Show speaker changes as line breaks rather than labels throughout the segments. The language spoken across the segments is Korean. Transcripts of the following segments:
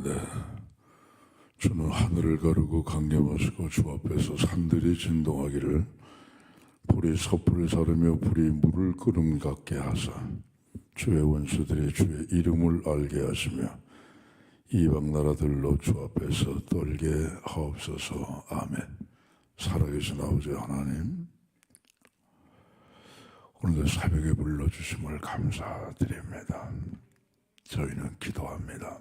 가운데 주는 하늘을 가르고 강림하시고 주 앞에서 산들이 진동하기를 불이 섣불을 사르며 불이 물을 끓음 같게 하사 주의 원수들이 주의 이름을 알게 하시며 이방 나라들로 주 앞에서 떨게 하옵소서. 아멘. 살아계신 아버지 하나님, 오늘도 새벽에 불러주심을 감사드립니다. 저희는 기도합니다.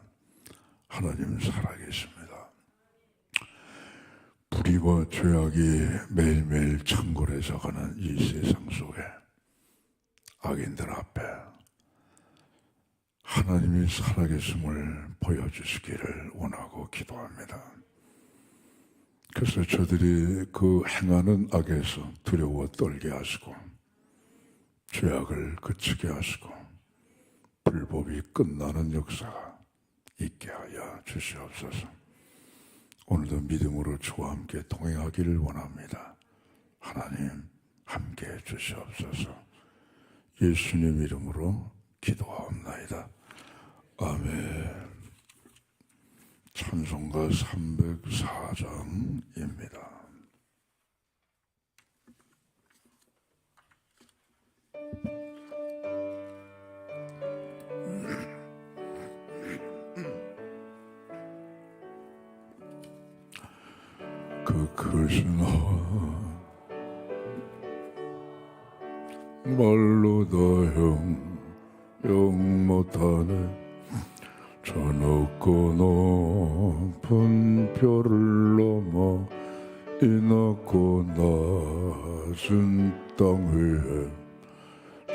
하나님 살아계십니다. 불의와 죄악이 매일매일 창궐해서 가는 이 세상 속에 악인들 앞에 하나님이 살아계심을 보여주시기를 원하고 기도합니다. 그래서 저들이 그 행하는 악에서 두려워 떨게 하시고 죄악을 그치게 하시고 불법이 끝나는 역사가 있게 하여 주시옵소서. 오늘도 믿음으로 주와 함께 동행하기를 원합니다. 하나님 함께 해 주시옵소서. 예수님 이름으로 기도하옵나이다. 아멘. 찬송가 304장입니다. 그 크신 말로 다 영 못하네. 저 높고 높은 별을 넘어 이 낮고 낮은 땅 위에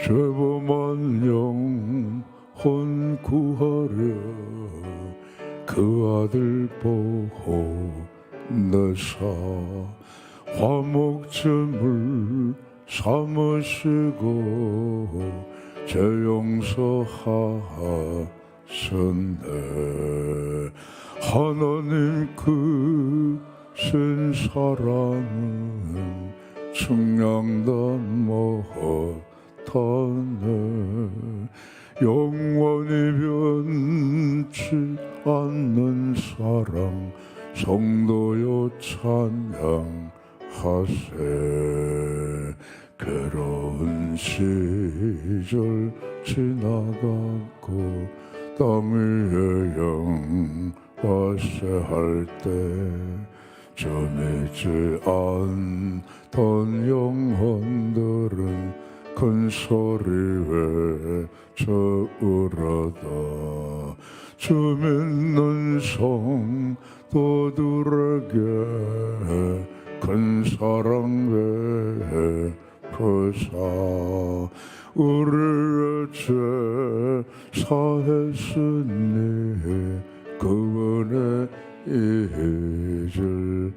죄범한 영혼 구하려 그 아들 보호 내사 화목제물 삼으시고 죄 용서하셨네. 하나님 그 신 사랑은 측량단 못하네. 영원히 변치 않는 사랑 성도여 찬양하세. 괴로운 시절 지나가고 땅 위에 영화세 할 때 저 믿지 않던 영혼들은 큰 소리 외쳐울어다. 주 믿는 성도들에게 큰 사랑 베푸사 우리의 죄 사했으니 그분의 잊을까.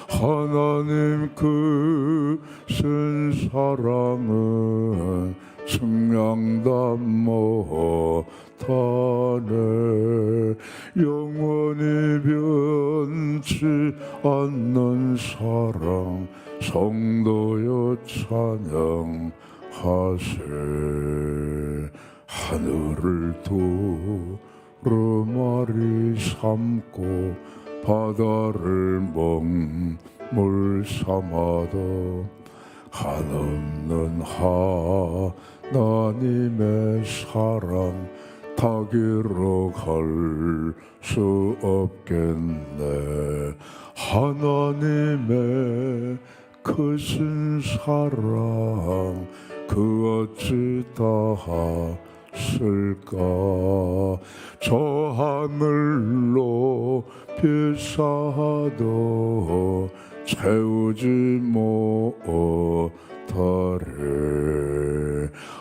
하나님 그 신 사랑은 측량단 못하네. 영원히 변치 않는 사랑 성도여 찬양하세. 하늘을 두루마리 삼고 바다를 먹물 삼아도 한없는 하나님의 사랑 타기로 갈 수 없겠네. 하나님의 크신 사랑 그 어찌 다하실까. 저 하늘로 비싸도 채우지 못하리.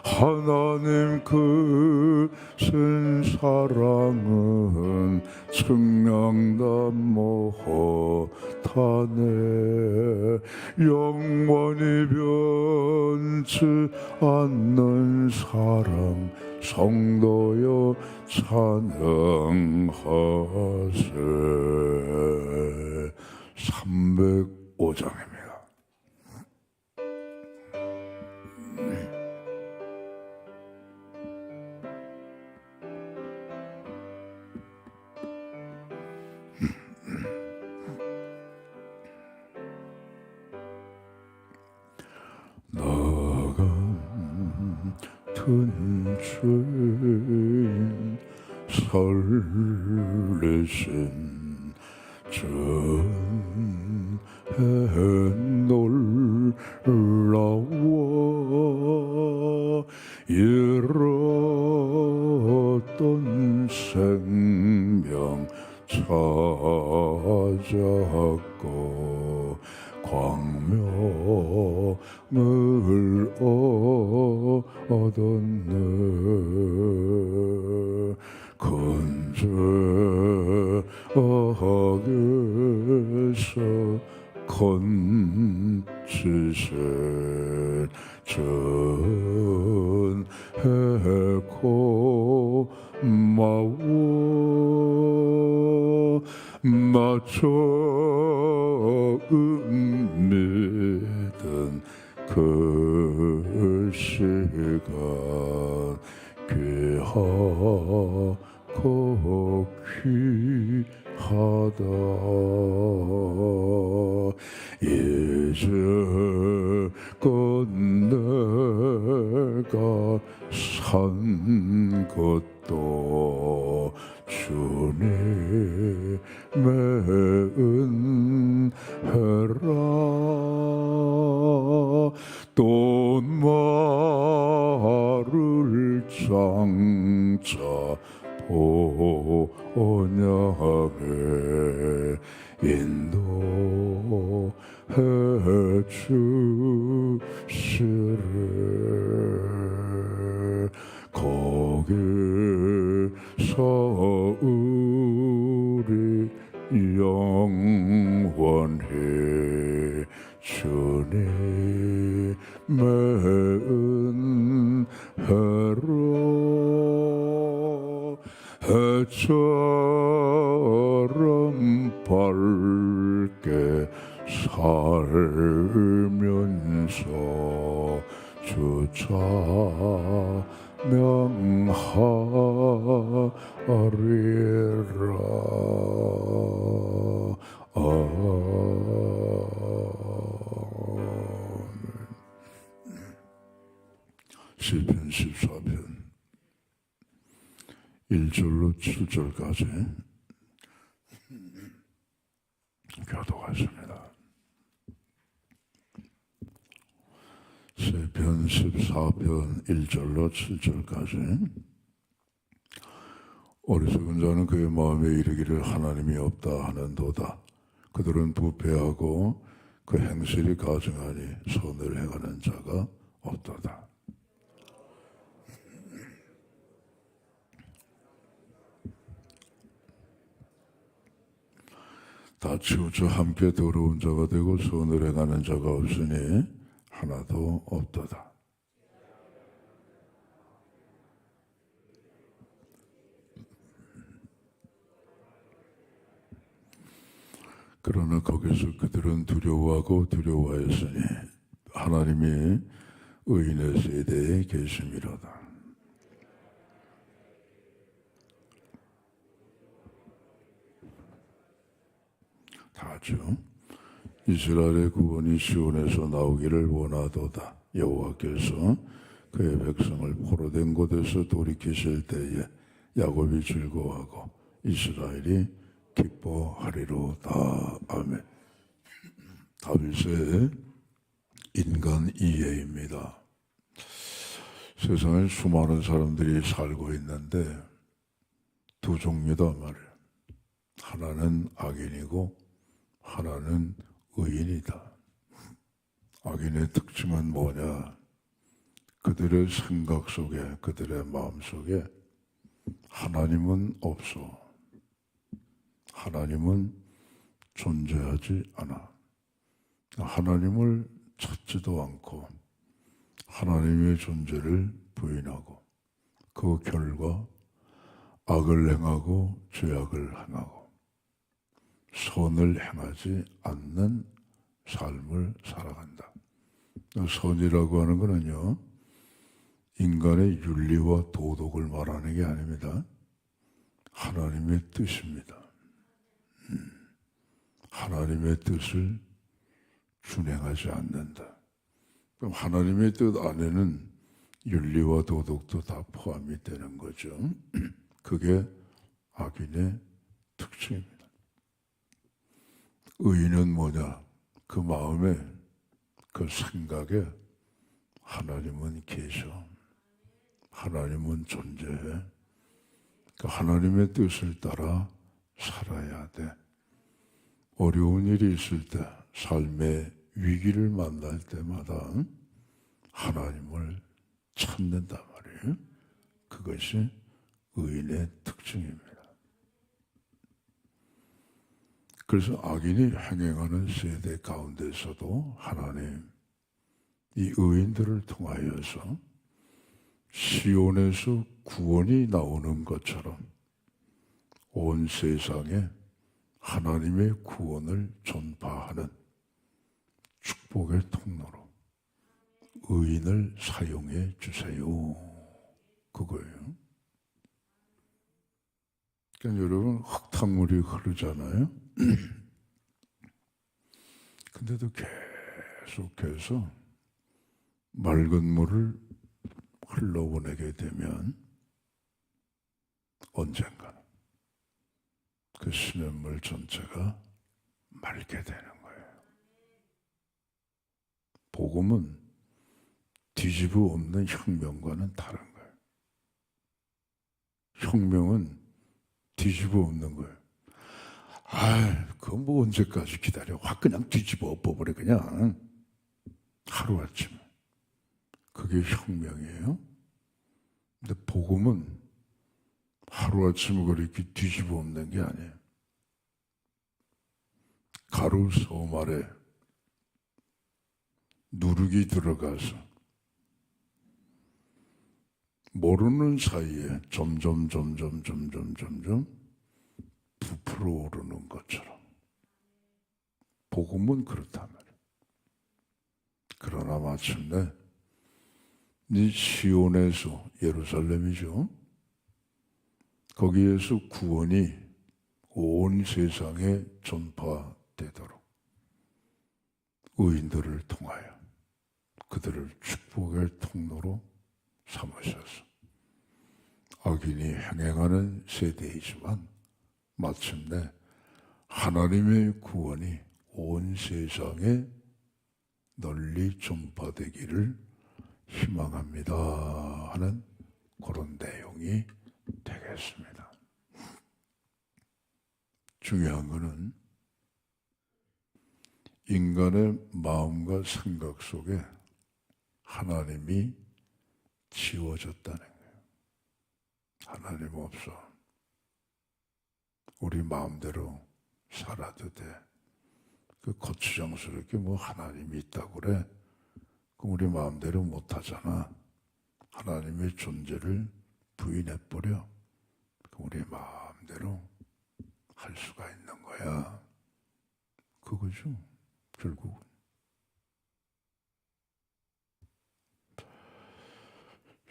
하나님 그 신 사랑은 측량단 못하네. 영원히 변치 않는 사랑 성도여 찬양하세. 305장입니다. 죄인 설레신 전해 놀라워 잃었던 생명 찾았고 광명을 얻었네. 건재하게서 건지세 전해 고마워 나 처음 믿은 그 시간 귀하고 귀하다. 이제껏 내가 산 것도 주님의 은혜라. 또 나를 장차 본향에 인도해 주시래. 거기서 우리 영원히 주님의 은혜로 해처럼 밝게 살면서 주 찬양하리라. 시편 14편 1절로 7절까지 교독하십니다. 시편 14편 1절로 7절까지. 어리석은 자는 그의 마음에 이르기를 하나님이 없다 하는도다. 그들은 부패하고 그 행실이 가증하니 선을 행하는 자가 없도다. 다 치우쳐 함께 더러운 자가 되고 선을 행하는 자가 없으니 하나도 없도다. 그러나 거기서 그들은 두려워하고 두려워하였으니 하나님이 의인의 세대에 계심이로다. 다죠. 이스라엘의 구원이 시온에서 나오기를 원하도다. 여호와께서 그의 백성을 포로된 곳에서 돌이키실 때에 야곱이 즐거워하고 이스라엘이 기뻐하리로다. 아멘. 다윗의 인간 이해입니다. 세상에 수많은 사람들이 살고 있는데 두 종류다 말이에요. 하나는 악인이고 하나는 의인이다. 악인의 특징은 뭐냐? 그들의 생각 속에, 그들의 마음 속에 하나님은 없어. 하나님은 존재하지 않아. 하나님을 찾지도 않고 하나님의 존재를 부인하고 그 결과 악을 행하고 죄악을 행하고 선을 행하지 않는 삶을 살아간다. 선이라고 하는 것은요, 인간의 윤리와 도덕을 말하는 게 아닙니다. 하나님의 뜻입니다. 하나님의 뜻을 준행하지 않는다. 그럼 하나님의 뜻 안에는 윤리와 도덕도 다 포함이 되는 거죠. 그게 악인의 특징입니다. 의인은 뭐냐? 그 마음에, 그 생각에 하나님은 계셔. 하나님은 존재해. 그 하나님의 뜻을 따라 살아야 돼. 어려운 일이 있을 때, 삶의 위기를 만날 때마다 하나님을 찾는단 말이에요. 그것이 의인의 특징입니다. 그래서 악인이 행행하는 세대 가운데서도 하나님, 이 의인들을 통하여서 시온에서 구원이 나오는 것처럼 온 세상에 하나님의 구원을 전파하는 축복의 통로로 의인을 사용해 주세요. 그거예요. 그러니까 여러분, 흙탕물이 흐르잖아요. 근데도 계속해서 맑은 물을 흘러보내게 되면 언젠가는 그 시냇물 전체가 맑게 되는 거예요. 복음은 뒤집어 엎는 혁명과는 다른 거예요. 혁명은 뒤집어 엎는 거예요. 그건 뭐 언제까지 기다려. 확 그냥 뒤집어 엎어버려, 그냥. 하루아침에. 그게 혁명이에요. 근데 복음은 하루아침에 그렇게 뒤집어 엎는 게 아니에요. 가루 섬 아래 누룩이 들어가서 모르는 사이에 점점 부풀어 오르는 것처럼 복음은 그렇단 말이에요. 그러나 마침내 이 시온에서, 예루살렘이죠, 거기에서 구원이 온 세상에 전파되도록 의인들을 통하여 그들을 축복의 통로로 삼으셔서 악인이 행행하는 세대이지만 마침내 하나님의 구원이 온 세상에 널리 전파되기를 희망합니다 하는 그런 내용이 되겠습니다. 중요한 것은 인간의 마음과 생각 속에 하나님이 지워졌다는 거예요. 하나님 없어. 우리 마음대로 살아도 돼. 그 거추장스럽게 뭐 하나님이 있다고 그래. 그럼 우리 마음대로 못하잖아. 하나님의 존재를 부인해버려. 그럼 우리 마음대로 할 수가 있는 거야. 그거죠, 결국은.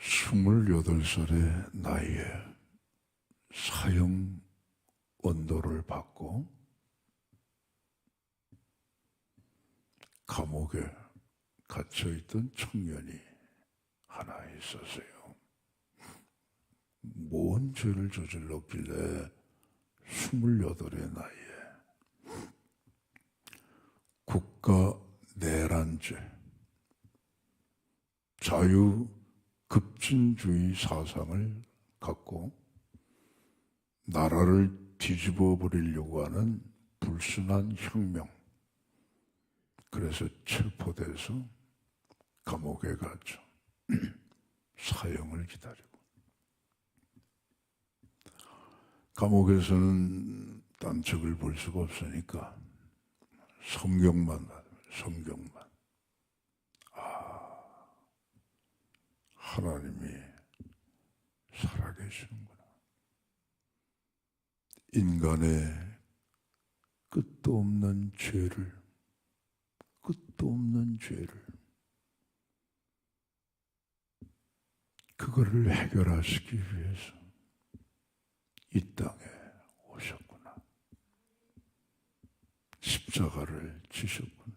스물여덟 살의 나이에 사형 언도를 받고 감옥에 갇혀있던 청년이 하나 있었어요. 뭔 죄를 저질렀길래 28의 나이에 국가 내란죄, 자유급진주의 사상을 갖고 나라를 뒤집어 버리려고 하는 불순한 혁명, 그래서 체포돼서 감옥에 갔죠. 사형을 기다리고. 감옥에서는 딴 책을 볼 수가 없으니까 성경만 받으면, 성경만. 하나님이 살아계시는구나. 인간의 끝도 없는 죄를, 그거를 해결하시기 위해서 이 땅에 오셨구나. 십자가를 지셨구나.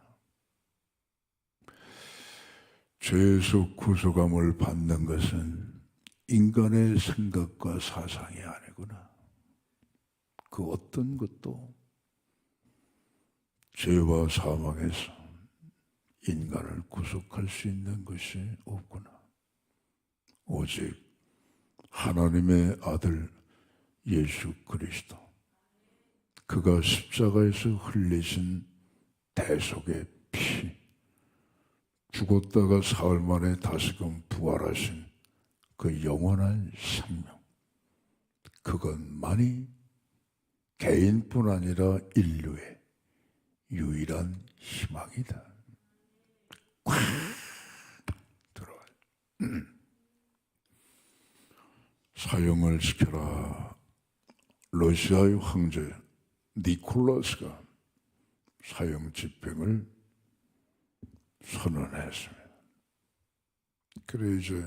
죄에서 구속함을 받는 것은 인간의 생각과 사상이 아니구나. 그 어떤 것도 죄와 사망에서 인간을 구속할 수 있는 것이 없구나. 오직 하나님의 아들 예수 그리스도, 그가 십자가에서 흘리신 대속의 피, 죽었다가 사흘 만에 다시금 부활하신 그 영원한 생명, 그것만이 개인뿐 아니라 인류의 유일한 희망이다. 꽉 들어와요. 사형을 시켜라. 러시아의 황제 니콜라스가 사형 집행을 선언했습니다. 그래 이제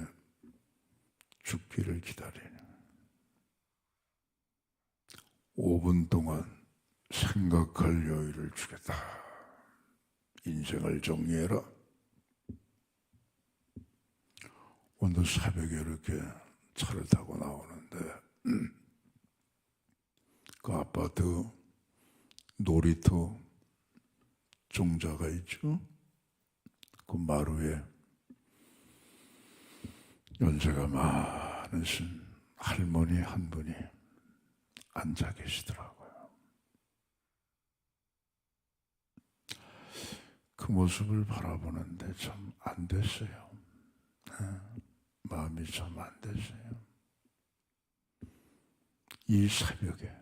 죽기를 기다리는 5분 동안 생각할 여유를 주겠다. 인생을 정리해라. 오늘 새벽에 이렇게 차를 타고 나오는데 그 아파트 놀이터 종자가 있죠. 그 마루에 연세가 많으신 할머니 한 분이 앉아 계시더라고요. 그 모습을 바라보는데 참 안 됐어요. 마음이 참 안 됐어요. 이 새벽에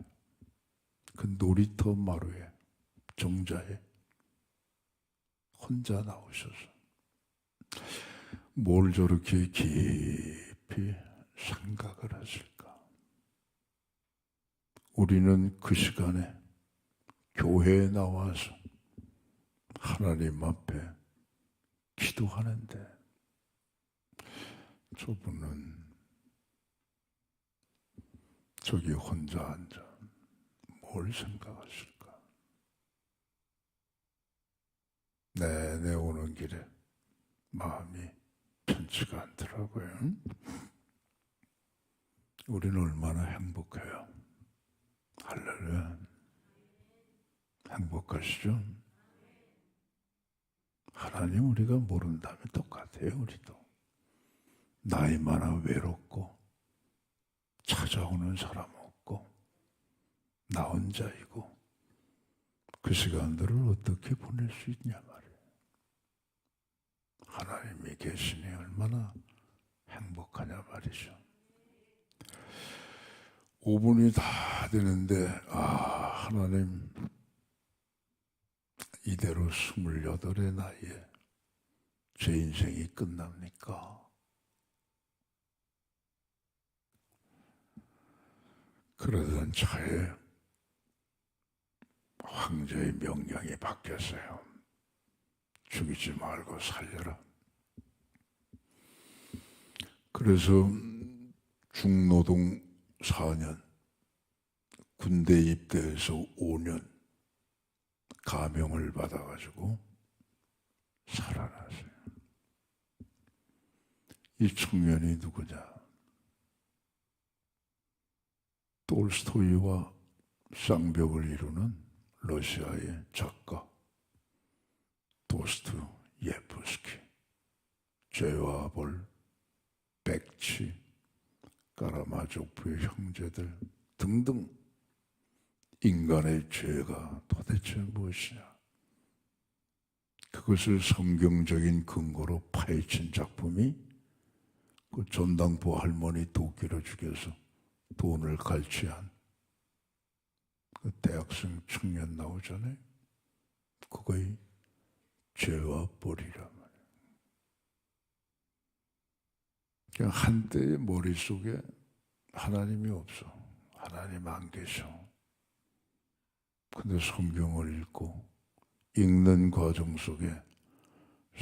그 놀이터 마루에 정자에 혼자 나오셔서 뭘 저렇게 깊이 생각을 하실까? 우리는 그 시간에 교회에 나와서 하나님 앞에 기도하는데 저분은 저기 혼자 앉아 뭘 생각하실까? 내내 오는 길에 마음이 편치가 않더라고요. 우리는 얼마나 행복해요. 할렐루야. 행복하시죠? 하나님 우리가 모른다면 똑같아요. 우리도 나이 많아 외롭고 찾아오는 사람 없고 나 혼자이고 그 시간들을 어떻게 보낼 수 있냐 말이에요. 하나님이 계시니 얼마나 행복하냐 말이죠. 5분이 다 되는데 하나님 이대로 28의 나이에 제 인생이 끝납니까? 그러던 차에 황제의 명령이 바뀌었어요. 죽이지 말고 살려라. 그래서 중노동 4년, 군대 입대해서 5년 가명을 받아가지고 살아났어요. 이 청년이 누구냐? 톨스토이와 쌍벽을 이루는 러시아의 작가 도스토옙스키, 죄와 벌, 백치, 까라마조프의 형제들 등등 인간의 죄가 도대체 무엇이냐? 그것을 성경적인 근거로 파헤친 작품이 그 전당포 할머니 도끼로 죽여서 돈을 갈취한 그 대학생 청년 나오잖아요. 그거의 죄와 벌이란 말이에요. 그냥 한때의 머릿속에 하나님이 없어. 하나님 안 계셔. 근데 성경을 읽는 과정 속에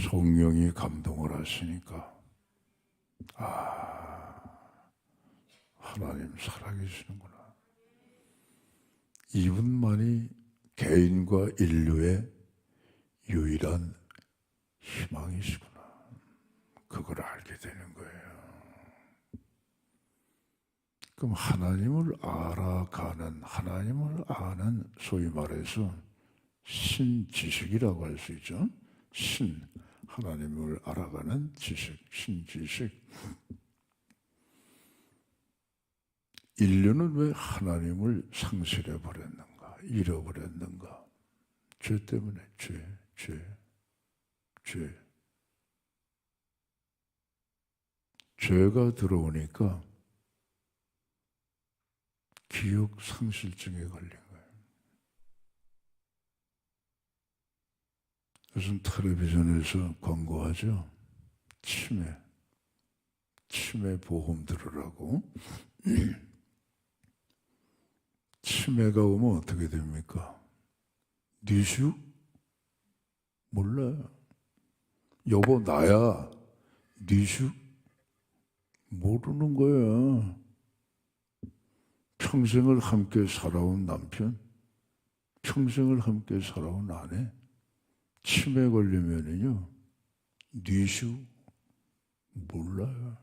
성령이 감동을 하시니까 하나님 살아계시는구나. 이분만이 개인과 인류의 유일한 희망이시구나. 그걸 알게 되는 거예요. 그럼 하나님을 알아가는, 하나님을 아는, 소위 말해서 신지식이라고 할 수 있죠. 하나님을 알아가는 지식, 신지식. 인류는 왜 하나님을 상실해 버렸는가, 잃어버렸는가? 죄 때문에, 죄. 죄가 들어오니까 기억 상실증에 걸린 거예요. 요즘 텔레비전에서 광고하죠. 치매 보험 들으라고. 치매가 오면 어떻게 됩니까? 뉘슈? 몰라요. 여보 나야. 뉘슈? 모르는 거야. 평생을 함께 살아온 남편, 평생을 함께 살아온 아내, 치매 걸리면은요, 뉘슈? 몰라요.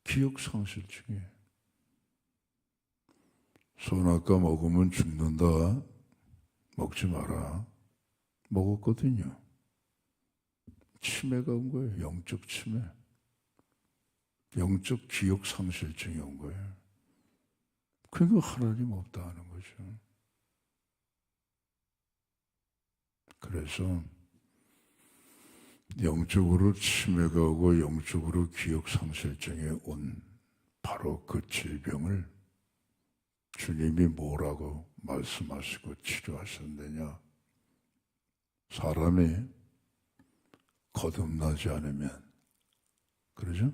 기억상실증이에요. 선악과 먹으면 죽는다. 먹지 마라. 먹었거든요. 치매가 온 거예요. 영적 치매. 영적 기억상실증이 온 거예요. 그러니까 하나님 없다 하는 거죠. 그래서 영적으로 치매가 오고 영적으로 기억상실증이 온 바로 그 질병을 주님이 뭐라고 말씀하시고 치료하셨느냐? 사람이 거듭나지 않으면, 그러죠?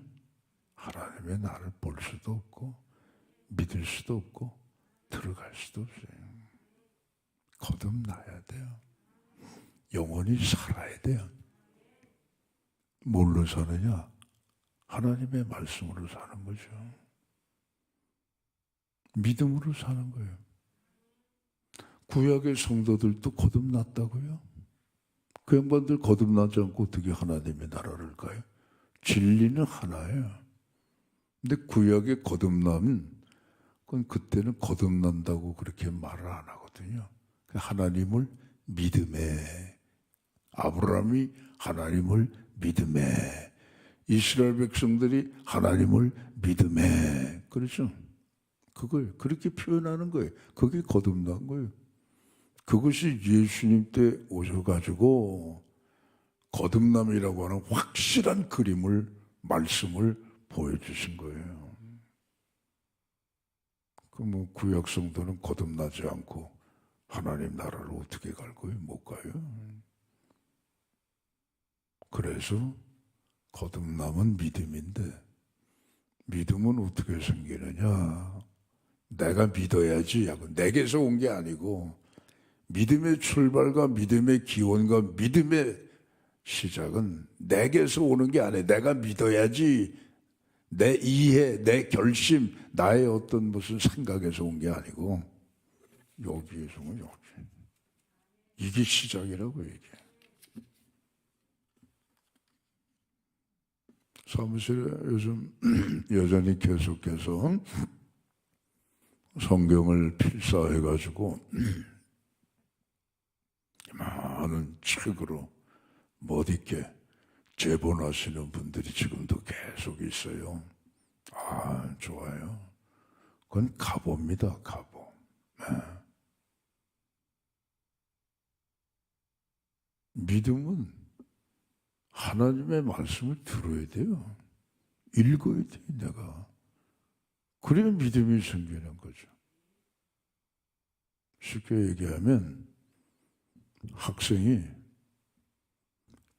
하나님의 나를 볼 수도 없고 믿을 수도 없고 들어갈 수도 없어요. 거듭나야 돼요. 영원히 살아야 돼요. 뭘로 사느냐? 하나님의 말씀으로 사는 거죠. 믿음으로 사는 거예요. 구약의 성도들도 거듭났다고요? 그 양반들 거듭나지 않고 어떻게 하나님의 나라를 가요? 진리는 하나예요. 근데 구약의 거듭남은 그건 그때는 거듭난다고 그렇게 말을 안 하거든요. 하나님을 믿음에, 아브라함이 하나님을 믿음에, 이스라엘 백성들이 하나님을 믿음에, 그렇죠? 그걸 그렇게 표현하는 거예요. 그게 거듭난 거예요. 그것이 예수님 때 오셔가지고 거듭남이라고 하는 확실한 그림을, 말씀을 보여주신 거예요. 그 뭐 구약 성도는 거듭나지 않고 하나님 나라를 어떻게 갈 거예요? 못 가요. 그래서 거듭남은 믿음인데, 믿음은 어떻게 생기느냐? 내가 믿어야지 하고, 내게서 온 게 아니고, 믿음의 출발과 믿음의 기원과 믿음의 시작은 내게서 오는 게 아니에요. 내가 믿어야지, 내 이해, 내 결심, 나의 어떤 무슨 생각에서 온 게 아니고, 여기에서 온 여기. 이게 시작이라고 이게. 사무실에 요즘 여전히 계속해서 성경을 필사해가지고 많은 책으로 멋있게 제본하시는 분들이 지금도 계속 있어요. 아, 좋아요. 그건 가보입니다, 가보. 네. 믿음은 하나님의 말씀을 들어야 돼요. 읽어야 돼요, 내가. 그래야 믿음이 생기는 거죠. 쉽게 얘기하면 학생이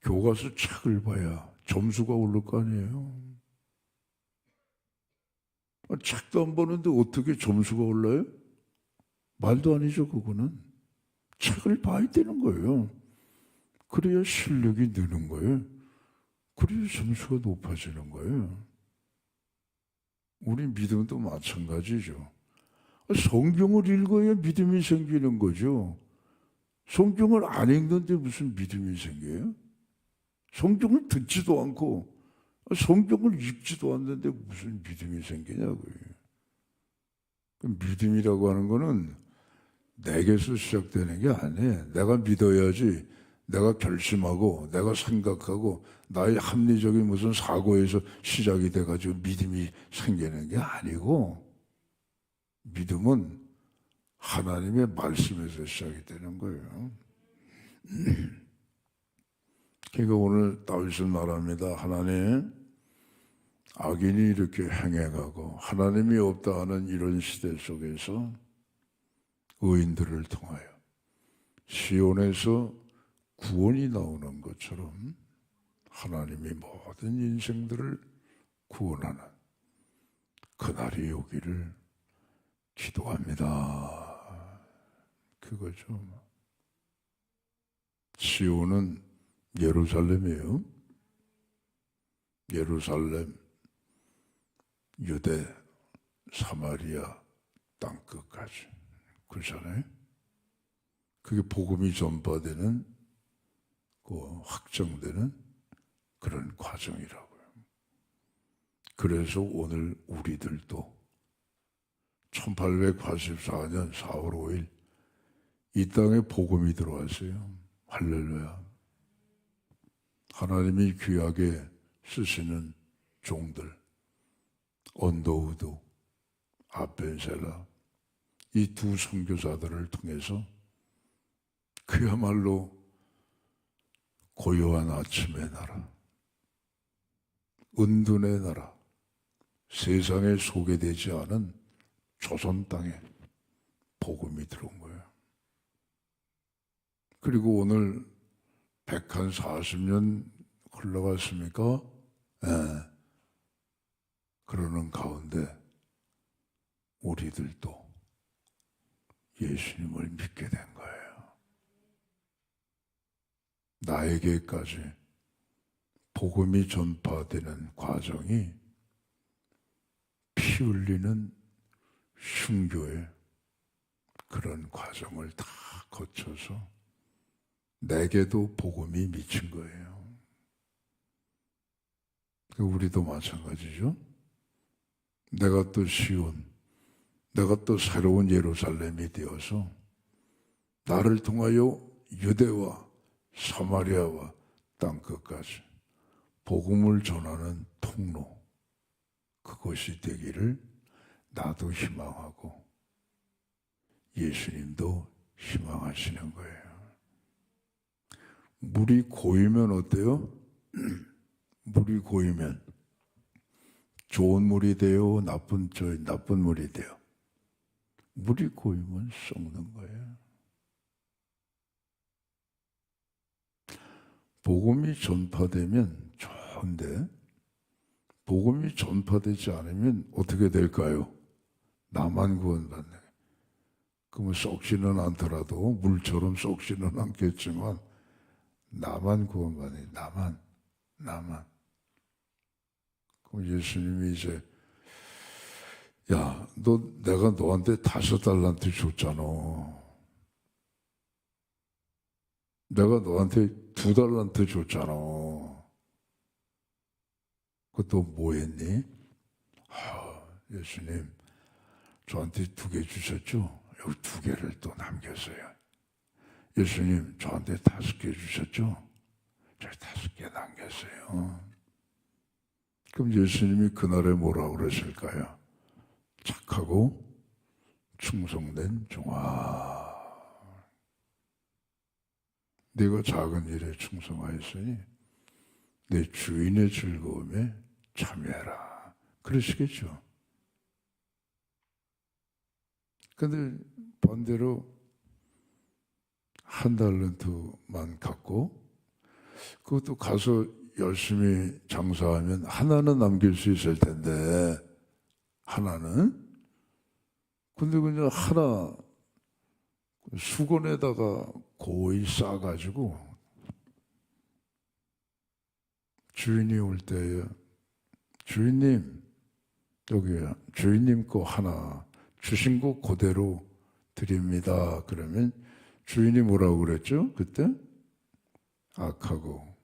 교과서 책을 봐야 점수가 오를 거 아니에요. 책도 안 보는데 어떻게 점수가 올라요? 말도 아니죠, 그거는. 책을 봐야 되는 거예요. 그래야 실력이 느는 거예요. 그래야 점수가 높아지는 거예요. 우리 믿음도 마찬가지죠. 성경을 읽어야 믿음이 생기는 거죠. 성경을 안 읽는데 무슨 믿음이 생겨요? 성경을 듣지도 않고 성경을 읽지도 않는데 무슨 믿음이 생기냐고요. 믿음이라고 하는 거는 내게서 시작되는 게 아니에요. 내가 믿어야지, 내가 결심하고 내가 생각하고 나의 합리적인 무슨 사고에서 시작이 돼가지고 믿음이 생기는 게 아니고, 믿음은 하나님의 말씀에서 시작이 되는 거예요. 그러니까 오늘 다윗은 말합니다. 하나님, 악인이 이렇게 행해가고 하나님이 없다 하는 이런 시대 속에서 의인들을 통하여 시온에서 구원이 나오는 것처럼 하나님이 모든 인생들을 구원하는 그날이 오기를 기도합니다. 그거죠. 시온은 예루살렘이에요. 예루살렘, 유대, 사마리아 땅끝까지. 그렇잖아요. 그게 복음이 전파되는, 확정되는 그런 과정이라고요. 그래서 오늘 우리들도 1884년 4월 5일 이 땅에 복음이 들어왔어요. 할렐루야. 하나님이 귀하게 쓰시는 종들, 언더우드, 아벤셀라, 이 두 선교사들을 통해서 그야말로 고요한 아침의 나라, 은둔의 나라, 세상에 소개되지 않은 조선 땅에 복음이 들어온 거예요. 그리고 오늘 140년 흘러갔습니까? 네. 그러는 가운데 우리들도 예수님을 믿게 된 거예요. 나에게까지 복음이 전파되는 과정이 피 흘리는 순교의 그런 과정을 다 거쳐서 내게도 복음이 미친 거예요. 우리도 마찬가지죠. 내가 또 시온, 내가 또 새로운 예루살렘이 되어서 나를 통하여 유대와 사마리아와 땅끝까지 복음을 전하는 통로, 그것이 되기를 나도 희망하고 예수님도 희망하시는 거예요. 물이 고이면 어때요? 물이 고이면 좋은 물이 돼요? 나쁜 물이 돼요? 물이 고이면 썩는 거예요. 복음이 전파되면 좋은데 복음이 전파되지 않으면 어떻게 될까요? 나만 구원받는 거예요. 그러면 썩지는 않더라도 물처럼 썩지는 않겠지만 나만 구원받는 거예요. 나만. 그럼 예수님이 이제 야, 내가 너한테 5달란트 줬잖아. 내가 너한테 2달란트 줬잖아. 그것도 뭐 했니? 예수님, 저한테 2개 주셨죠? 여기 2개를 또 남겼어요. 예수님, 저한테 5개 주셨죠? 저 5개 남겼어요. 그럼 예수님이 그날에 뭐라고 그러실까요? 착하고 충성된 종아, 네가 작은 일에 충성하였으니 내 주인의 즐거움에 참여해라. 그러시겠죠. 근데 반대로 1달란트만 갖고 그것도 가서 열심히 장사하면 하나는 남길 수 있을 텐데, 하나는? 근데 그냥 하나 수건에다가 고이 싸가지고 주인이 올 때에 주인님, 여기요. 주인님 거 하나 주신 거 그대로 드립니다. 그러면 주인이 뭐라고 그랬죠? 그때? 악하고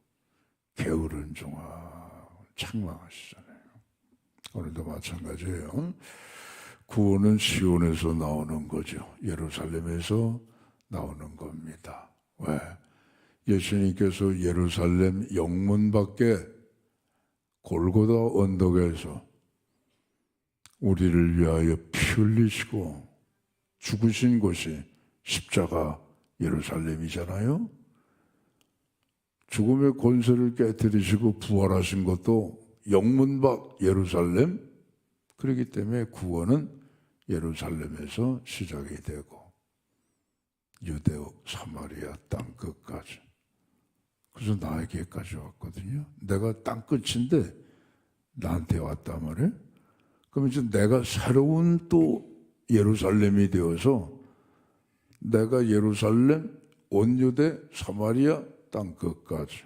게으른 종아 책망하시잖아요. 오늘도 마찬가지예요. 구원은 시온에서 나오는 거죠. 예루살렘에서 나오는 겁니다. 왜? 예수님께서 예루살렘 영문 밖에 골고다 언덕에서 우리를 위하여 피 흘리시고 죽으신 곳이 십자가 예루살렘이잖아요. 죽음의 권세를 깨뜨리시고 부활하신 것도 영문 밖 예루살렘. 그렇기 때문에 구원은 예루살렘에서 시작이 되고 유대오 사마리아 땅끝까지. 그래서 나에게까지 왔거든요. 내가 땅끝인데 나한테 왔단 말이에요. 그럼 이제 내가 새로운 또 예루살렘이 되어서 내가 예루살렘, 온 유대, 사마리아 땅끝까지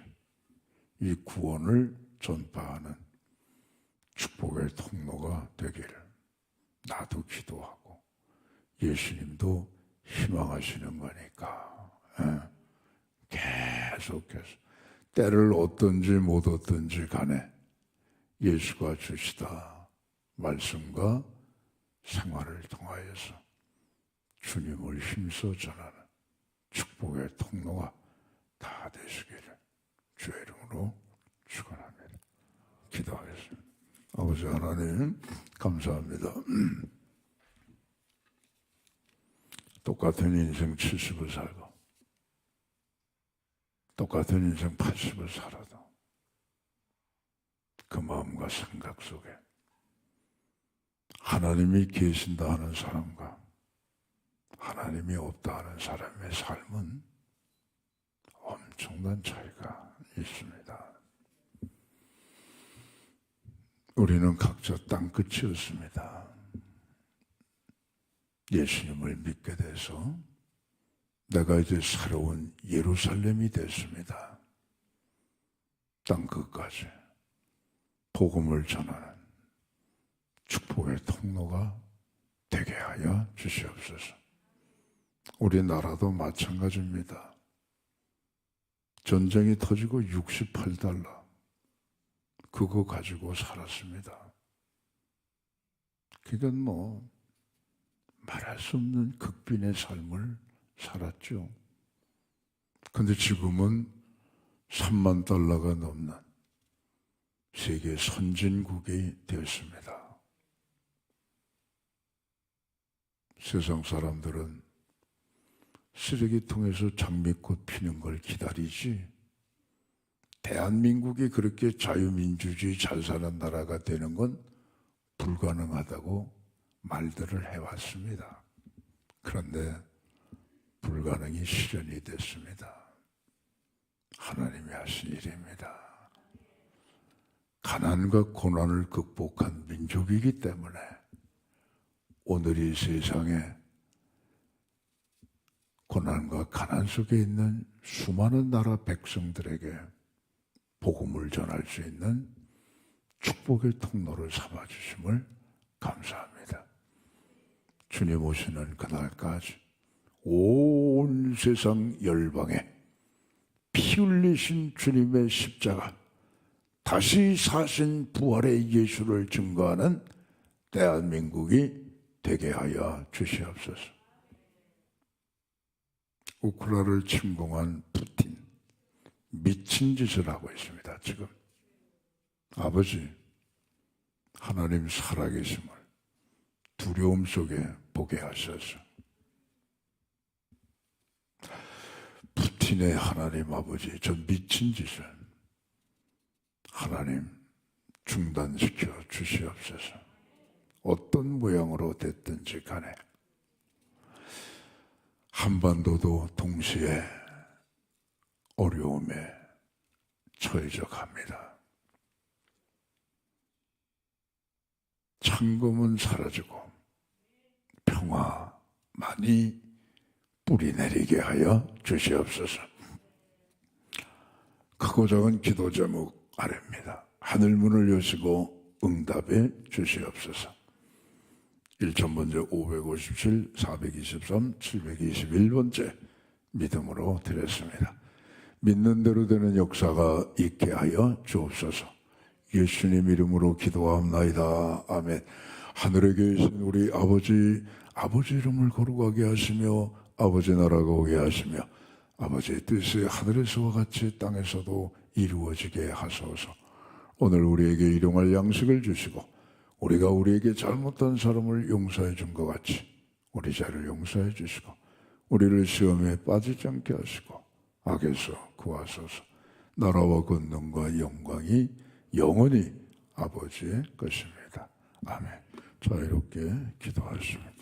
이 구원을 전파하는 축복의 통로가 되기를 나도 기도하고 예수님도 희망하시는 거니까 계속해서 때를 얻든지 못 얻든지 간에 예수가 주시다 말씀과 생활을 통하여서 주님을 힘써 전하는 축복의 통로가 다 되시기를 주의 이름으로 축원합니다. 기도하겠습니다. 아버지 하나님 감사합니다. 똑같은 인생 70을 살고 똑같은 인생 80을 살아도 그 마음과 생각 속에 하나님이 계신다 하는 사람과 하나님이 없다 하는 사람의 삶은 엄청난 차이가 있습니다. 우리는 각자 땅끝이었습니다. 예수님을 믿게 돼서 내가 이제 새로운 예루살렘이 됐습니다. 땅끝까지 복음을 전하는 축복의 통로가 되게 하여 주시옵소서. 우리나라도 마찬가지입니다. 전쟁이 터지고 68달러 그거 가지고 살았습니다. 그건 뭐 말할 수 없는 극빈의 삶을 살았죠. 근데 지금은 3만 달러가 넘는 세계 선진국이 되었습니다. 세상 사람들은 쓰레기통에서 장미꽃 피는 걸 기다리지 대한민국이 그렇게 자유민주주의 잘 사는 나라가 되는 건 불가능하다고 말들을 해왔습니다. 그런데 불가능이 실현이 됐습니다. 하나님이 하신 일입니다. 가난과 고난을 극복한 민족이기 때문에 오늘 이 세상에 고난과 가난 속에 있는 수많은 나라 백성들에게 복음을 전할 수 있는 축복의 통로를 삼아주심을 감사합니다. 주님 오시는 그날까지 온 세상 열방에 피 흘리신 주님의 십자가, 다시 사신 부활의 예수를 증거하는 대한민국이 되게 하여 주시옵소서. 우크라이나를 침공한 푸틴 미친 짓을 하고 있습니다. 지금 아버지 하나님 살아계심을 두려움 속에 보게 하셔서 푸틴의 하나님 아버지 저 미친 짓을 하나님 중단시켜 주시옵소서. 어떤 모양으로 됐든지 간에 한반도도 동시에 어려움에 처해져갑니다. 창검은 사라지고 평화만이 뿌리내리게 하여 주시옵소서. 크고 작은 기도 제목 아래입니다. 하늘문을 여시고 응답해 주시옵소서. 1,000번째 557, 423, 721번째 믿음으로 드렸습니다. 믿는 대로 되는 역사가 있게 하여 주옵소서. 예수님 이름으로 기도합나이다. 아멘. 하늘에 계신 우리 아버지 이름을 거룩하게 하시며 아버지 나라가 오게 하시며 아버지의 뜻이 하늘에서와 같이 땅에서도 이루어지게 하소서. 오늘 우리에게 일용할 양식을 주시고 우리가 우리에게 잘못한 사람을 용서해 준 것 같이 우리 죄를 용서해 주시고 우리를 시험에 빠지지 않게 하시고 악에서 구하소서. 나라와 권능과 영광이 영원히 아버지의 것입니다. 아멘. 자유롭게 기도하십니다.